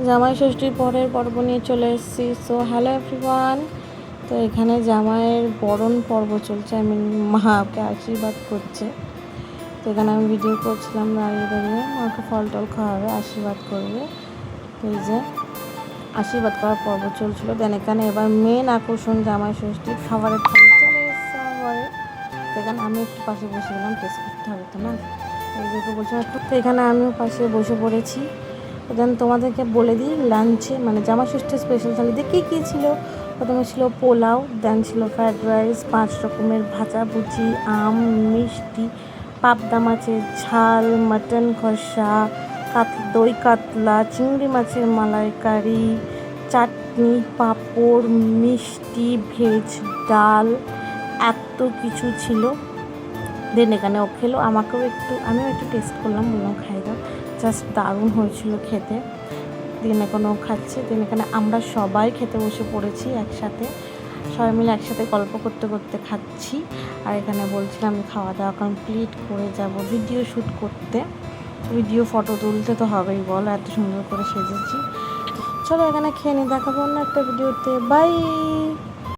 জামাই ষষ্ঠীর পরের পর্ব নিয়ে চলে এসেছি। So hello everyone. তো এখানে জামাইয়ের বরণ পর্ব চলছে, আমি মাকে আশীর্বাদ করছে। তো এখানে আমি ভিডিও করছিলাম দাঁড়িয়ে দাঁড়িয়ে, মাকে ফল টল খাওয়াবে, আশীর্বাদ করবে। তো এই যে আশীর্বাদ করার পর্ব চলছিল। দেন এখানে এবার মেন আকর্ষণ জামাই ষষ্ঠীর খাবারের থালি চলে এসেছে আমার ঘরে। তো এখানে আমি একটু পাশে বসে গেলাম, টেস্ট করতে হবে তো না, এই যে বলছিলাম একটু। তো এখানে আমিও পাশে বসে পড়েছি। দেন তোমাদেরকে বলে দিই লাঞ্চে মানে জামা ষষ্ঠীর স্পেশাল থালিতে কী কী ছিল। প্রথমে ছিল পোলাও, দেন ছিল ফ্রায়েড রাইস, 5 রকমের ভাজাভুজি, আম, মিষ্টি, পাবদা মাছের ঝাল, মাটন কষা, দই কাতলা, চিংড়ি মাছের মালাইকারি, চাটনি, পাঁপড়, মিষ্টি, ভেজ ডাল, এত কিছু ছিল। দেন এখানে ও খেলো, আমিও একটু টেস্ট করলাম, বললাম খাই দাও, জাস্ট দারুণ হয়েছিল খেতে। দিন এখনও খাচ্ছে। দিন এখানে আমরা সবাই খেতে বসে পড়েছি একসাথে, সবাই মিলে একসাথে গল্প করতে করতে খাচ্ছি। আর এখানে বলছিলাম আমি খাওয়া দাওয়া কমপ্লিট করে যাব ভিডিও শ্যুট করতে, ভিডিও ফটো তুলতে তো হবেই, বলো এত সুন্দর করে সেজেছি। চলো এখানে খেয়ে নিই, দেখাবো অন্য একটা ভিডিওতে, বাই।